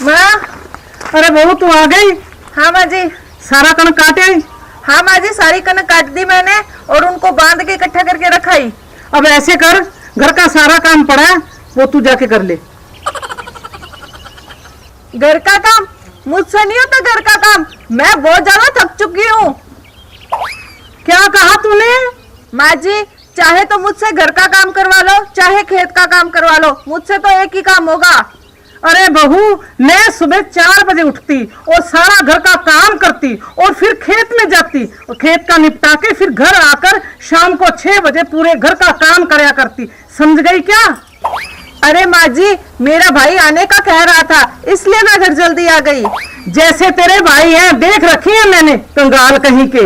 माँ, अरे बहू तू आ गई। हाँ माँ जी। सारा कण काटे? हाँ माँ जी, सारी कनक काट दी मैंने और उनको बांध के इकट्ठा करके रखाई। अब ऐसे कर, घर का सारा काम पड़ा है वो तू जाके कर ले। घर का काम मुझसे नहीं होता, घर का काम मैं बहुत ज्यादा थक चुकी हूँ। क्या कहा तूने? माँ जी, चाहे तो मुझसे घर का काम करवा लो, चाहे खेत का काम करवा लो, मुझसे तो एक ही काम होगा। अरे बहू, मैं सुबह 4 बजे उठती और सारा घर का काम करती और फिर खेत में जाती और खेत का निपटा के फिर घर आकर शाम को 6 बजे पूरे घर का काम करया करती। समझ गई क्या? अरे माँ जी, मेरा भाई आने का कह रहा था इसलिए मैं घर जल्दी आ गई। जैसे तेरे भाई हैं देख रखी है मैंने, कंगाल कहीं के।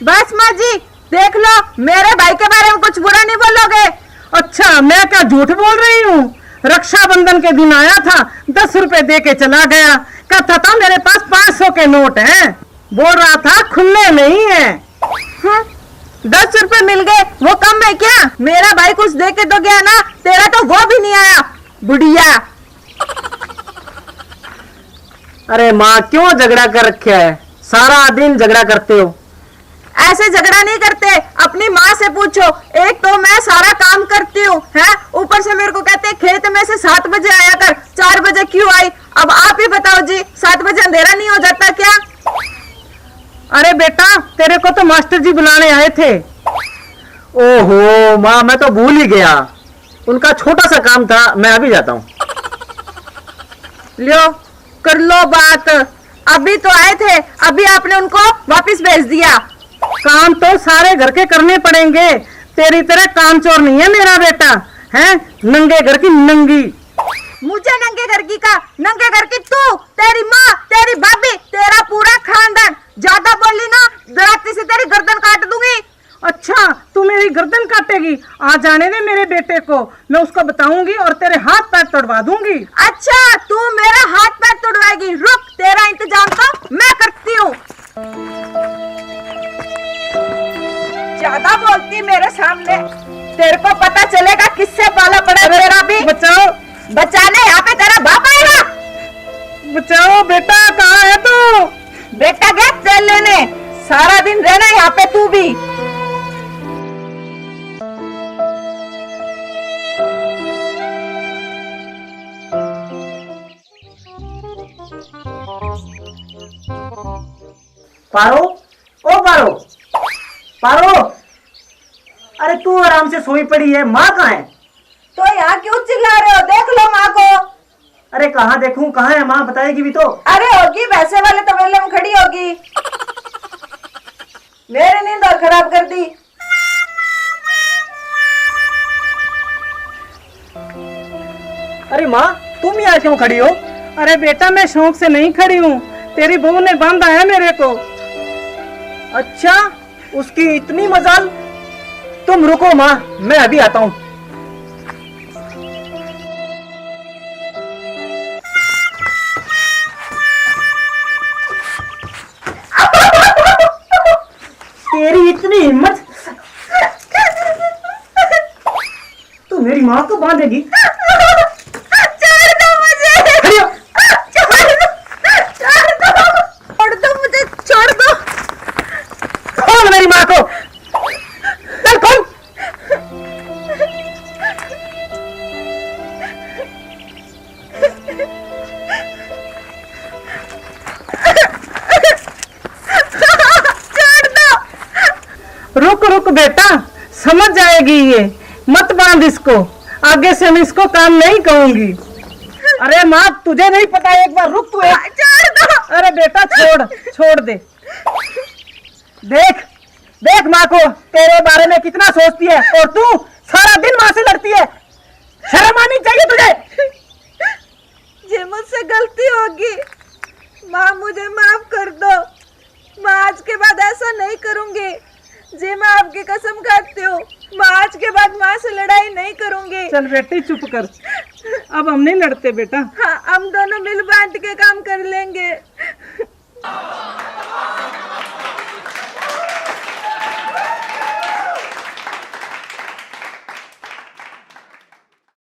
बस माँ जी देख लो, मेरे भाई के बारे में कुछ बुरा नहीं बोलोगे। अच्छा, मैं क्या झूठ बोल रही हूँ? रक्षाबंधन के दिन आया था, 10 रुपए दे के चला गया। कहता था मेरे पास 500 के नोट हैं। बोल रहा था खुले नहीं है। 10 रुपए मिल गए वो कम है क्या? मेरा भाई कुछ दे के तो गया ना, तेरा तो वो भी नहीं आया बुढ़िया। अरे माँ, क्यों झगड़ा कर रखा है? सारा दिन झगड़ा करते हो। ऐसे झगड़ा नहीं करते, अपनी माँ से पूछो। एक तो मैं सारा काम करती हूँ, है ऊपर से मेरे को कहते हैं खेत में से 7 बजे आया कर, 4 बजे क्यों आई? अब आप ही बताओ जी, 7 बजे अंधेरा नहीं हो जाता क्या? अरे बेटा, तेरे को तो मास्टर जी बुलाने आए थे। ओहो माँ, मैं तो भूल ही गया। उनका छोटा सा काम था, मैं अभी जाता हूँ। लो कर लो बात। अभी तो आए थे, अभी आपने उनको वापस भेज दिया। काम तो सारे घर के करने पड़ेंगे। तेरी तरह कामचोर नहीं है मेरा बेटा, है नंगे घर की नंगी। मुझे नंगे घर की का? नंगे घर की तू, तेरी माँ, तेरी भाभी, तेरा पूरा खानदान। ज्यादा बोली ना, दराती से तेरी गर्दन काट दूंगी। अच्छा, तू मेरी गर्दन काटेगी? आ जाने दे मेरे बेटे को, मैं उसको बताऊंगी और तेरे हाथ पैर तोड़वा दूंगी। अच्छा, तू मेरा हाथ पैर तोड़वाएगी? रुक, तेरा इंतजाम तो मैं करती हूँ। ज्यादा बोलती मेरे सामने, तेरे को पता चलेगा किससे पाला पड़ा तेरा भी। बचाओ, बचाने यहाँ पे तेरा बाप आएगा। बचाओ बेटा, कहाँ है तू? बेटा गया तेल लेने, सारा दिन रहना यहाँ पे तू भी। पारो, ओ पारो, पारो, अरे तू आराम से सोई पड़ी है, माँ कहाँ है? तो यहाँ क्यों चिल्ला रहे हो? देख लो माँ को। अरे कहाँ देखूं, कहाँ है माँ? बताएगी भी तो। अरे होगी, वैसे वाले तबेले में खड़ी होगी। मेरी नींद और खराब कर दी। अरे माँ, तुम यहाँ क्यों खड़ी हो? अरे बेटा, मैं शौक से नहीं खड़ी हूँ, तेरी बहू ने बांधा है मेरे को। अच्छा, उसकी इतनी मजाल। तुम रुको माँ, मैं अभी आता हूँ। तेरी इतनी हिम्मत, तू मेरी माँ को बांधेगी? छोड़ दो मुझे, खड़ी हो। छोड़ दो मुझे, छोड़ दो। खोल मेरी माँ को, चल खोल। रुक रुक बेटा, समझ जाएगी ये, मत बांध इसको। आगे से मैं इसको काम नहीं कहूंगी। अरे माँ, तुझे नहीं पता, एक बार रुक तू। छोड़ दो। अरे बेटा छोड़, छोड़ दे। देख देख माँ को तेरे बारे में कितना सोचती है और तू सारा दिन माँ से लड़ती है। शर्म आनी चाहिए तुझे। ये मुझसे गलती होगी, माँ मुझे माफ कर दो। माँ आज के बाद ऐसा नहीं करूंगी। जी मैं आपकी कसम खाती हूँ, माँ आज के बाद माँ से लड़ाई नहीं करूंगी। चल बेटी चुप कर, अब हम नहीं लड़ते बेटा। हाँ, हम दोनों मिल बांट के काम कर लेंगे।